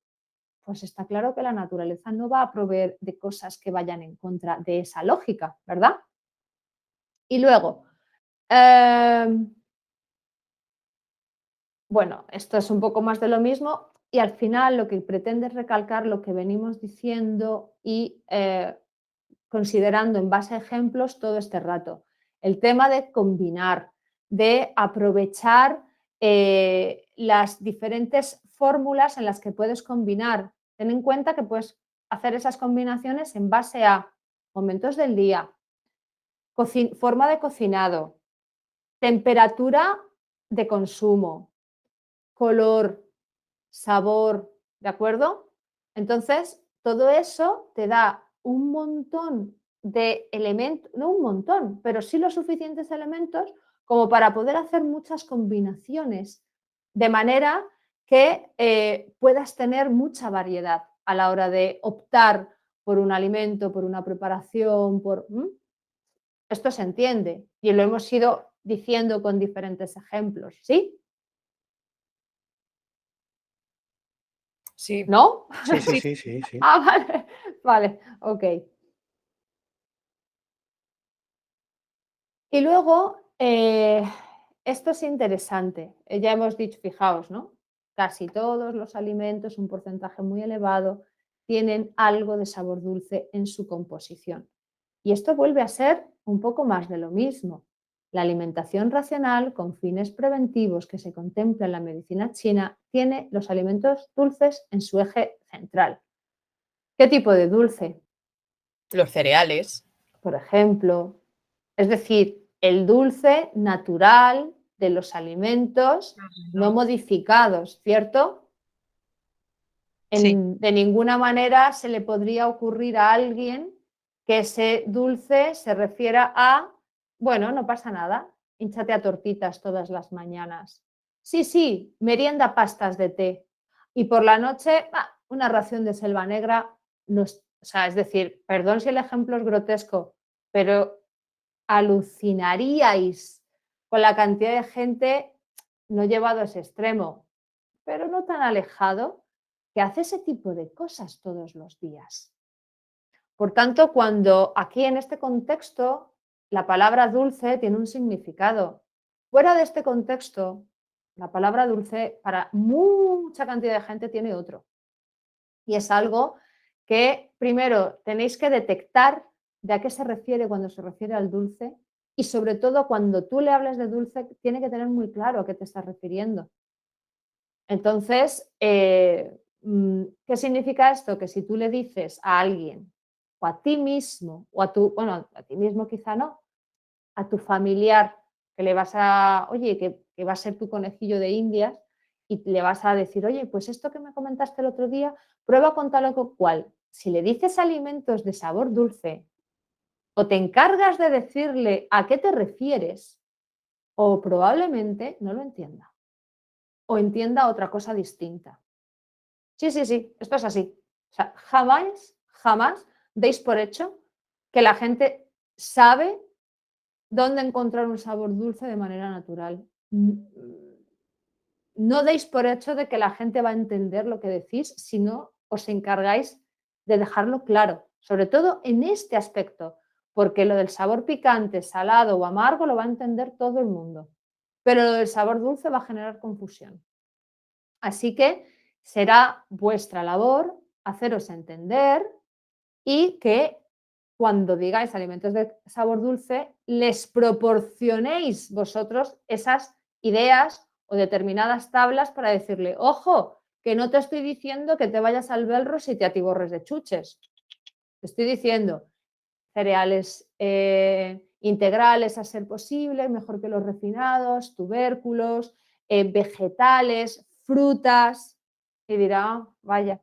pues está claro que la naturaleza no va a proveer de cosas que vayan en contra de esa lógica, ¿verdad? Y luego, bueno, esto es un poco más de lo mismo y al final lo que pretende es recalcar lo que venimos diciendo y considerando en base a ejemplos todo este rato. El tema de combinar, de aprovechar las diferentes fórmulas en las que puedes combinar. Ten en cuenta que puedes hacer esas combinaciones en base a momentos del día, forma de cocinado, temperatura de consumo, color, sabor, ¿de acuerdo? Entonces, todo eso te da un montón de elementos, no un montón, pero sí los suficientes elementos como para poder hacer muchas combinaciones, de manera que puedas tener mucha variedad a la hora de optar por un alimento, por una preparación, Esto se entiende y lo hemos ido diciendo con diferentes ejemplos, ¿sí? Sí. ¿No? Sí. Vale, vale, ok. Y luego, esto es interesante. Ya hemos dicho, fijaos, ¿no? Casi todos los alimentos, un porcentaje muy elevado, tienen algo de sabor dulce en su composición. Y esto vuelve a ser un poco más de lo mismo. La alimentación racional con fines preventivos que se contempla en la medicina china tiene los alimentos dulces en su eje central. ¿Qué tipo de dulce? Los cereales. Por ejemplo, es decir, el dulce natural de los alimentos no modificados, ¿cierto? Sí. De ninguna manera se le podría ocurrir a alguien que ese dulce se refiera a, bueno, no pasa nada, hinchate a tortitas todas las mañanas. Sí, merienda pastas de té. Y por la noche, una ración de selva negra. O sea, es decir, perdón si el ejemplo es grotesco, pero alucinaríais con la cantidad de gente, no llevado a ese extremo, pero no tan alejado, que hace ese tipo de cosas todos los días. Por tanto, cuando aquí en este contexto la palabra dulce tiene un significado, fuera de este contexto, la palabra dulce para mucha cantidad de gente tiene otro. Y es algo que primero tenéis que detectar de a qué se refiere cuando se refiere al dulce y sobre todo cuando tú le hables de dulce tiene que tener muy claro a qué te estás refiriendo. Entonces, ¿qué significa esto? Que si tú le dices a alguien o a ti mismo o a tu, bueno, a ti mismo quizá no, a tu familiar que le vas a, oye, que va a ser tu conejillo de Indias y le vas a decir, oye, pues esto que me comentaste el otro día, prueba con tal o cual. Si le dices alimentos de sabor dulce o te encargas de decirle a qué te refieres, o probablemente no lo entienda o entienda otra cosa distinta. Sí, esto es así. O sea, jamás deis por hecho que la gente sabe dónde encontrar un sabor dulce de manera natural. No deis por hecho de que la gente va a entender lo que decís, si no os encargáis de dejarlo claro, sobre todo en este aspecto, porque lo del sabor picante, salado o amargo lo va a entender todo el mundo, pero lo del sabor dulce va a generar confusión. Así que será vuestra labor haceros entender y que cuando digáis alimentos de sabor dulce, les proporcionéis vosotros esas ideas o determinadas tablas para decirle, ojo, que no te estoy diciendo que te vayas al Belros y te atiborres de chuches. Te estoy diciendo cereales integrales a ser posible, mejor que los refinados, tubérculos, vegetales, frutas. Y dirá, vaya.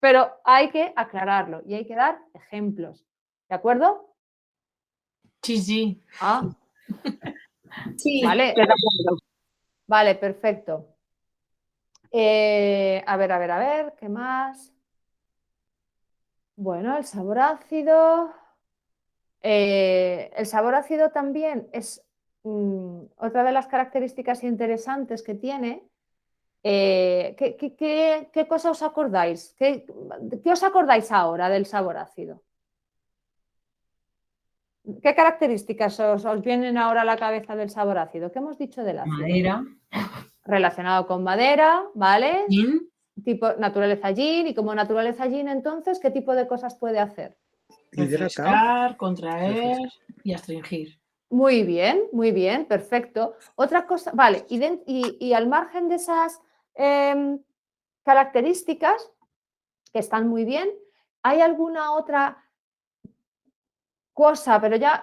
Pero hay que aclararlo y hay que dar ejemplos. ¿De acuerdo? Sí. Ah, Sí. vale. Vale, perfecto. A ver, ¿qué más? Bueno, el sabor ácido. El sabor ácido también es otra de las características interesantes que tiene. ¿Qué cosa os acordáis? ¿Qué os acordáis ahora del sabor ácido? ¿Qué características os vienen ahora a la cabeza del sabor ácido? ¿Qué hemos dicho del ácido? Madera. Relacionado con madera, ¿vale? Yin. Tipo naturaleza yin, y como naturaleza yin, entonces, ¿qué tipo de cosas puede hacer? Refrescar, contraer y astringir. Muy bien, perfecto. Otra cosa, vale, y al margen de esas características, que están muy bien, ¿hay alguna otra cosa, pero ya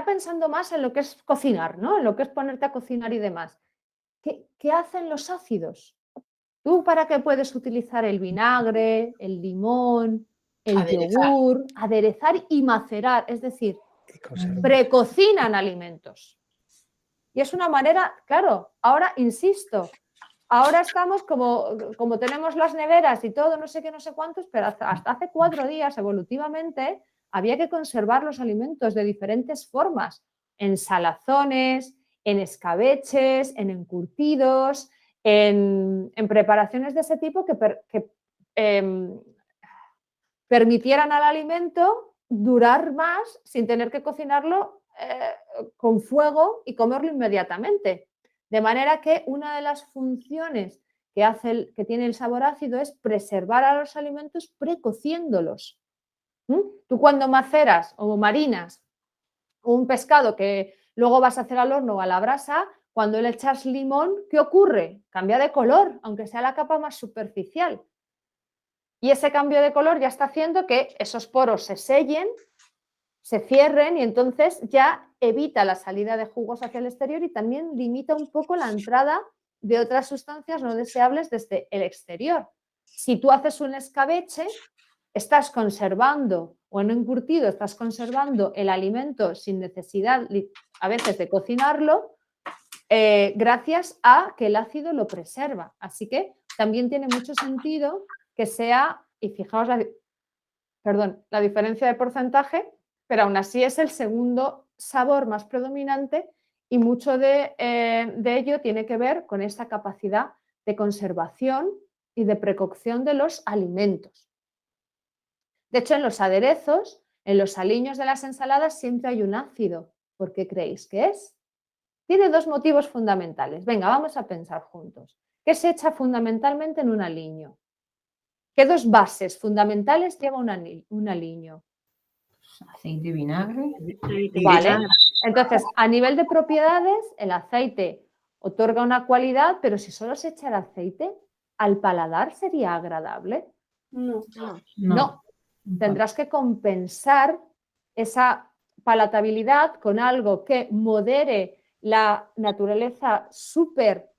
pensando más en lo que es cocinar, ¿no? En lo que es ponerte a cocinar y demás? ¿Qué hacen los ácidos? ¿Tú para qué puedes utilizar el vinagre, el limón, el yogur, aderezar y macerar? Es decir, precocinan alimentos. Y es una manera, claro, ahora insisto, ahora estamos como tenemos las neveras y todo, no sé qué, no sé cuántos, pero hasta hace 4 días evolutivamente había que conservar los alimentos de diferentes formas, en salazones, en escabeches, en encurtidos, en preparaciones de ese tipo que permitieran al alimento durar más sin tener que cocinarlo con fuego y comerlo inmediatamente. De manera que una de las funciones que tiene el sabor ácido es preservar a los alimentos precociéndolos. Tú cuando maceras o marinas un pescado que luego vas a hacer al horno o a la brasa, cuando le echas limón, ¿qué ocurre? Cambia de color, aunque sea la capa más superficial. Y ese cambio de color ya está haciendo que esos poros se sellen, se cierren y entonces ya evita la salida de jugos hacia el exterior y también limita un poco la entrada de otras sustancias no deseables desde el exterior. Si tú haces un escabeche, estás conservando, o en un encurtido estás conservando el alimento sin necesidad a veces de cocinarlo, gracias a que el ácido lo preserva. Así que también tiene mucho sentido que sea, y fijaos la diferencia de porcentaje, pero aún así es el segundo sabor más predominante y mucho de ello tiene que ver con esta capacidad de conservación y de precocción de los alimentos. De hecho, en los aderezos, en los aliños de las ensaladas siempre hay un ácido. ¿Por qué creéis que es? Tiene dos motivos fundamentales. Venga, vamos a pensar juntos. ¿Qué se echa fundamentalmente en un aliño? ¿Qué dos bases fundamentales lleva un aliño? Aceite y vinagre. Vale. Entonces, a nivel de propiedades, el aceite otorga una cualidad, pero si solo se echa el aceite, ¿al paladar sería agradable? No. No. Tendrás que compensar esa palatabilidad con algo que modere la naturaleza súper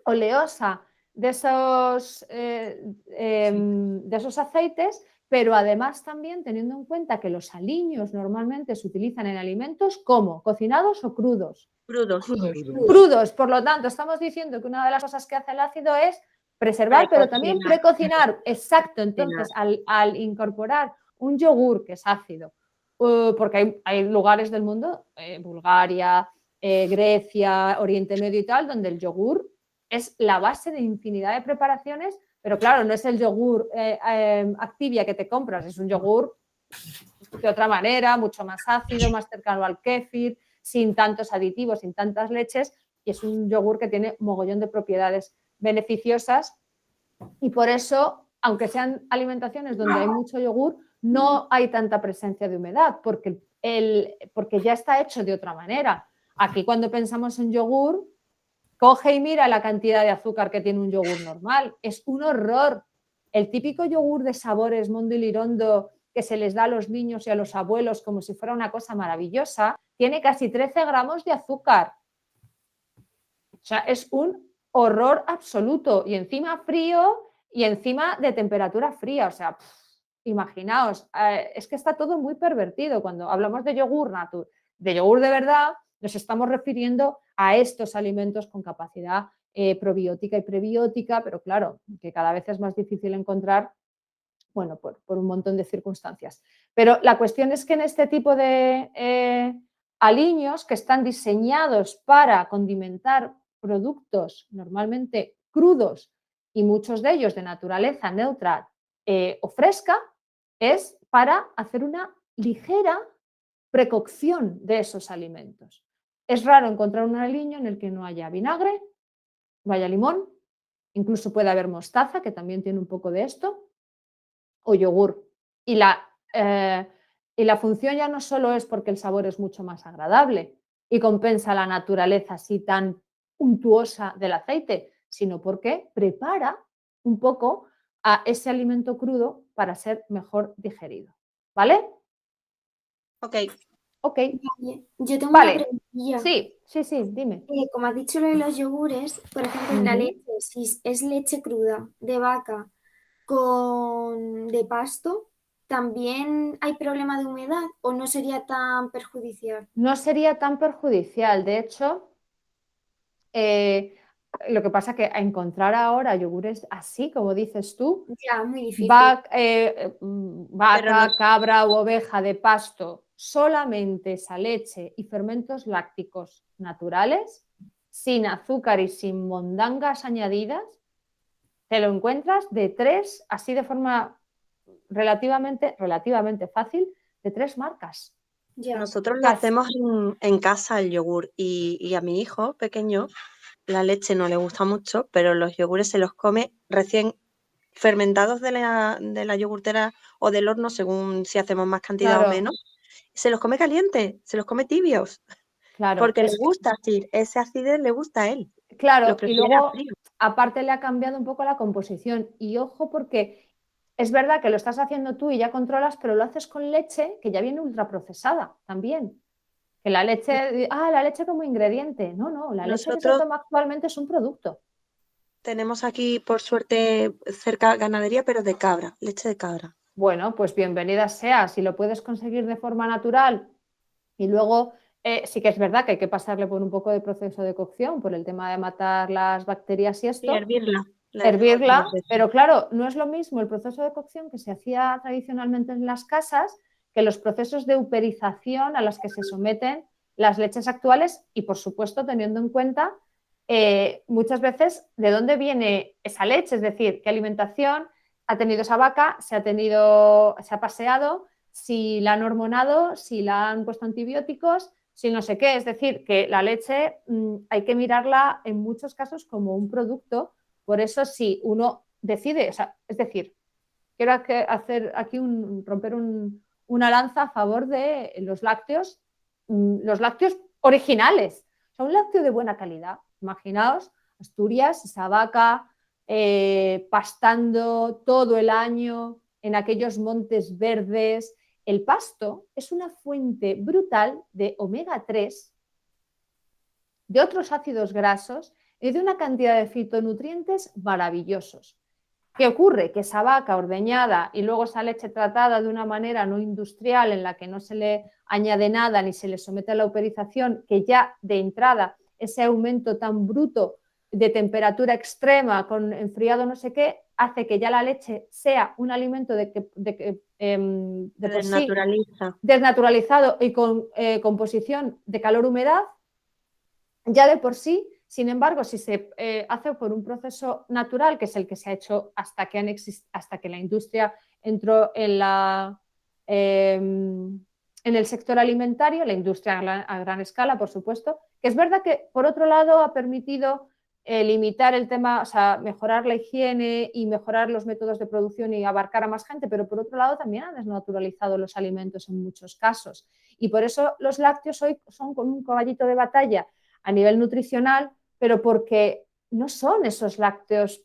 oleosa de esos aceites, pero además también teniendo en cuenta que los aliños normalmente se utilizan en alimentos como cocinados o crudos. Crudos, por lo tanto, estamos diciendo que una de las cosas que hace el ácido es preservar, pero también precocinar. Exacto, entonces al incorporar un yogur que es ácido, porque hay lugares del mundo, Bulgaria, Grecia, Oriente Medio y tal, donde el yogur es la base de infinidad de preparaciones, pero claro, no es el yogur Activia que te compras, es un yogur de otra manera, mucho más ácido, más cercano al kéfir, sin tantos aditivos, sin tantas leches, y es un yogur que tiene mogollón de propiedades beneficiosas y por eso, aunque sean alimentaciones donde hay mucho yogur, no hay tanta presencia de humedad porque ya está hecho de otra manera. Aquí cuando pensamos en yogur, coge y mira la cantidad de azúcar que tiene un yogur normal. Es un horror. El típico yogur de sabores Mondo y Lirondo que se les da a los niños y a los abuelos como si fuera una cosa maravillosa, tiene casi 13 gramos de azúcar. O sea, es un horror absoluto y encima frío y encima de temperatura fría. O sea, imaginaos, es que está todo muy pervertido. Cuando hablamos de yogur de verdad, nos estamos refiriendo a estos alimentos con capacidad probiótica y prebiótica, pero claro, que cada vez es más difícil encontrar, bueno, por un montón de circunstancias. Pero la cuestión es que en este tipo de aliños que están diseñados para condimentar productos normalmente crudos y muchos de ellos de naturaleza neutra o fresca, es para hacer una ligera precocción de esos alimentos. Es raro encontrar un aliño en el que no haya vinagre, no haya limón, incluso puede haber mostaza, que también tiene un poco de esto, o yogur. Y la función ya no solo es porque el sabor es mucho más agradable y compensa la naturaleza así tan untuosa del aceite, sino porque prepara un poco a ese alimento crudo para ser mejor digerido. ¿Vale? Ok. Yo tengo Vale. una preguntilla. Sí, dime. Como has dicho lo de los yogures, por ejemplo, en la leche, si es leche cruda de vaca de pasto, ¿también hay problema de humedad o no sería tan perjudicial? No sería tan perjudicial. De hecho, lo que pasa es que a encontrar ahora yogures así, como dices tú, ya, muy difícil. Vaca, cabra u oveja de pasto, solamente esa leche y fermentos lácticos naturales, sin azúcar y sin mondangas añadidas, te lo encuentras de 3, así de forma relativamente fácil, de 3 marcas. Ya. Nosotros lo hacemos en casa el yogur y a mi hijo pequeño la leche no le gusta mucho, pero los yogures se los come recién fermentados de la yogurtera o del horno, según si hacemos más cantidad o menos. Se los come calientes, se los come tibios. Claro. Porque le gusta, ese acidez le gusta a él. Claro, y luego aparte le ha cambiado un poco la composición. Y ojo, porque es verdad que lo estás haciendo tú y ya controlas, pero lo haces con leche que ya viene ultraprocesada también. Que la leche, la leche como ingrediente. No, la leche que se toma actualmente es un producto. Tenemos aquí, por suerte, cerca ganadería, pero de cabra, leche de cabra. Bueno, pues bienvenida sea. Si lo puedes conseguir de forma natural y luego sí que es verdad que hay que pasarle por un poco de proceso de cocción por el tema de matar las bacterias y esto. Y hervirla. Pero claro, no es lo mismo el proceso de cocción que se hacía tradicionalmente en las casas que los procesos de uperización a los que se someten las leches actuales y, por supuesto, teniendo en cuenta muchas veces de dónde viene esa leche, es decir, qué alimentación ha tenido esa vaca, se ha paseado, si la han hormonado, si la han puesto antibióticos, si no sé qué. Es decir, que la leche hay que mirarla en muchos casos como un producto. Por eso, si uno decide, o sea, es decir, quiero hacer aquí romper una lanza a favor de los lácteos originales. O sea, un lácteo de buena calidad. Imaginaos Asturias, esa vaca pastando todo el año en aquellos montes verdes. El pasto es una fuente brutal de omega 3, de otros ácidos grasos y de una cantidad de fitonutrientes maravillosos. ¿Qué ocurre? Que esa vaca ordeñada y luego esa leche tratada de una manera no industrial en la que no se le añade nada ni se le somete a la uberización, que ya de entrada ese aumento tan bruto de temperatura extrema con enfriado no sé qué, hace que ya la leche sea un alimento de por sí desnaturalizado y con composición de calor-humedad, ya de por sí. Sin embargo, si se hace por un proceso natural, que es el que se ha hecho hasta que la industria entró en el sector alimentario, la industria a gran escala, por supuesto, que es verdad que, por otro lado, ha permitido limitar el tema, o sea, mejorar la higiene y mejorar los métodos de producción y abarcar a más gente, pero por otro lado también ha desnaturalizado los alimentos en muchos casos. Y por eso los lácteos hoy son como un caballito de batalla a nivel nutricional, pero porque no son esos lácteos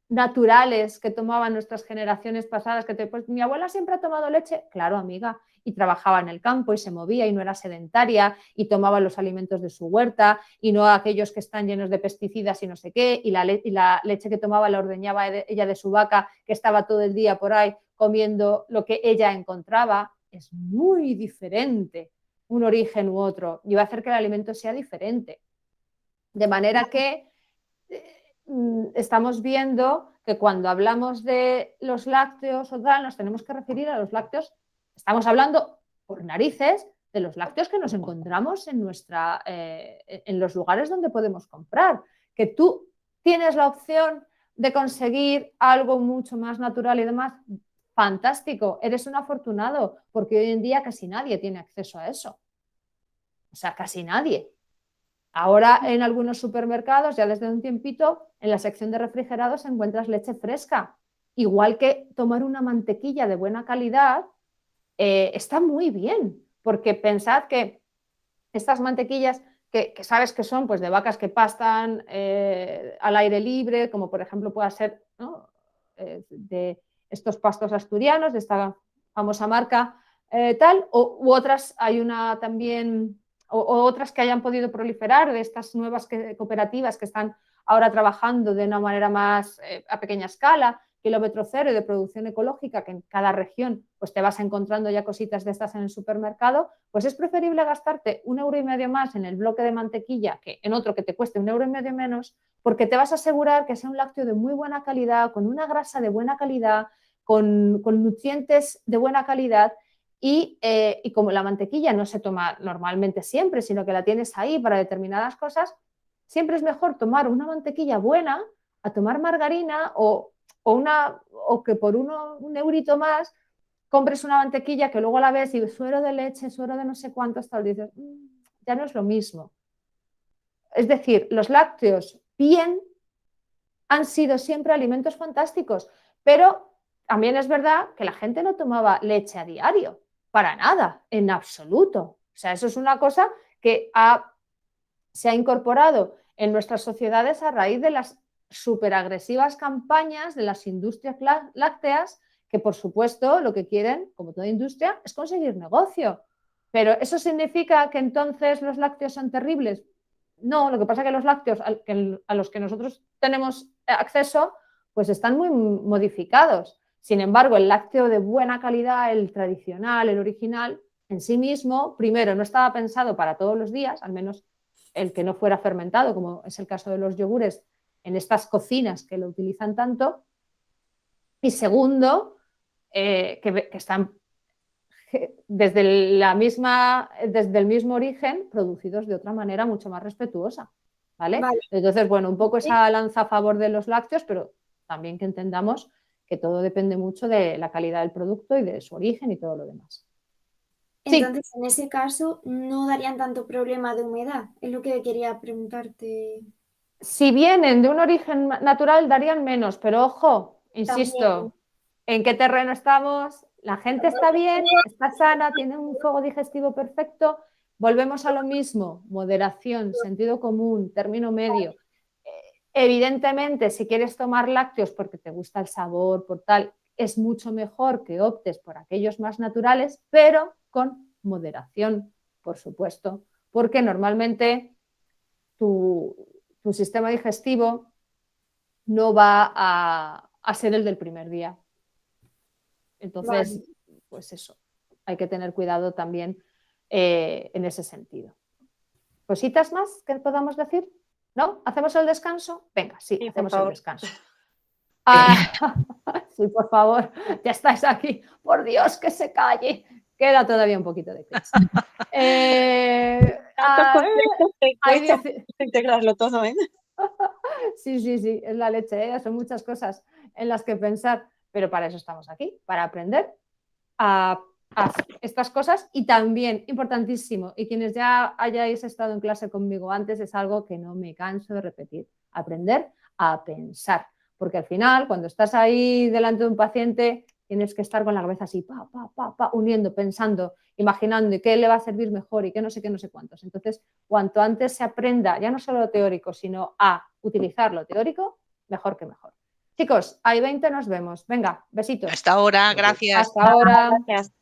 naturales que tomaban nuestras generaciones pasadas, pues mi abuela siempre ha tomado leche, claro, amiga, y trabajaba en el campo y se movía y no era sedentaria y tomaba los alimentos de su huerta y no aquellos que están llenos de pesticidas y no sé qué, y la leche que tomaba la ordeñaba ella de su vaca, que estaba todo el día por ahí comiendo lo que ella encontraba. Es muy diferente un origen u otro y va a hacer que el alimento sea diferente. De manera que estamos viendo que cuando hablamos de los lácteos o tal, nos tenemos que referir a los lácteos, estamos hablando por narices de los lácteos que nos encontramos en los lugares donde podemos comprar. Que tú tienes la opción de conseguir algo mucho más natural y demás, fantástico, eres un afortunado, porque hoy en día casi nadie tiene acceso a eso. O sea, casi nadie. Ahora en algunos supermercados, ya desde un tiempito, en la sección de refrigerados encuentras leche fresca. Igual que tomar una mantequilla de buena calidad está muy bien, porque pensad que estas mantequillas que sabes que son pues, de vacas que pastan al aire libre, como por ejemplo pueda ser, ¿no? De estos pastos asturianos, de esta famosa marca u otras, hay una también... O otras que hayan podido proliferar, de estas nuevas cooperativas que están ahora trabajando de una manera más a pequeña escala, kilómetro cero y de producción ecológica, que en cada región pues te vas encontrando ya cositas de estas en el supermercado, pues es preferible gastarte 1,5 € más en el bloque de mantequilla que en otro que te cueste 1,5 € menos, porque te vas a asegurar que sea un lácteo de muy buena calidad, con una grasa de buena calidad, con nutrientes de buena calidad. Y como la mantequilla no se toma normalmente siempre, sino que la tienes ahí para determinadas cosas, siempre es mejor tomar una mantequilla buena a tomar margarina o que por un eurito más compres una mantequilla que luego la ves y suero de leche, suero de no sé cuánto, hasta dices, ya no es lo mismo. Es decir, los lácteos bien han sido siempre alimentos fantásticos, pero también es verdad que la gente no tomaba leche a diario. Para nada, en absoluto. O sea, eso es una cosa que se ha incorporado en nuestras sociedades a raíz de las superagresivas campañas de las industrias lácteas, que por supuesto lo que quieren, como toda industria, es conseguir negocio. Pero ¿eso significa que entonces los lácteos son terribles? No, lo que pasa es que los lácteos a los que nosotros tenemos acceso, pues están muy modificados. Sin embargo, el lácteo de buena calidad, el tradicional, el original, en sí mismo, primero, no estaba pensado para todos los días, al menos el que no fuera fermentado, como es el caso de los yogures, en estas cocinas que lo utilizan tanto. Y segundo, que están desde el mismo origen producidos de otra manera mucho más respetuosa. ¿vale? Vale. Entonces, bueno, un poco esa lanza a favor de los lácteos, pero también que entendamos que todo depende mucho de la calidad del producto y de su origen y todo lo demás. Sí. Entonces, en ese caso, no darían tanto problema de humedad. Es lo que quería preguntarte. Si vienen de un origen natural, darían menos, pero ojo, insisto, También. ¿en qué terreno estamos? La gente está bien, está sana, tiene un fuego digestivo perfecto. Volvemos a lo mismo, moderación, sentido común, término medio. Evidentemente, si quieres tomar lácteos porque te gusta el sabor, por tal, es mucho mejor que optes por aquellos más naturales, pero con moderación, por supuesto, porque normalmente tu sistema digestivo no va a ser el del primer día. Entonces, pues eso, hay que tener cuidado también en ese sentido. ¿Cositas más que podamos decir? ¿No? ¿Hacemos el descanso? Venga, sí, hacemos el descanso. Sí, por favor, ya estáis aquí. Por Dios, que se calle. Queda todavía un poquito de clase. Cuesta integrarlo todo, ¿eh? Sí, es la leche, ¿eh? Son muchas cosas en las que pensar, pero para eso estamos aquí, para aprender a estas cosas y también, importantísimo, y quienes ya hayáis estado en clase conmigo antes, es algo que no me canso de repetir, aprender a pensar, porque al final, cuando estás ahí delante de un paciente, tienes que estar con la cabeza así, uniendo, pensando, imaginando y qué le va a servir mejor y qué, no sé cuántos. Entonces, cuanto antes se aprenda, ya no solo lo teórico, sino a utilizar lo teórico, mejor que mejor. Chicos, hay 20, nos vemos. Venga, besitos. Hasta ahora, gracias. Hasta ahora. Gracias.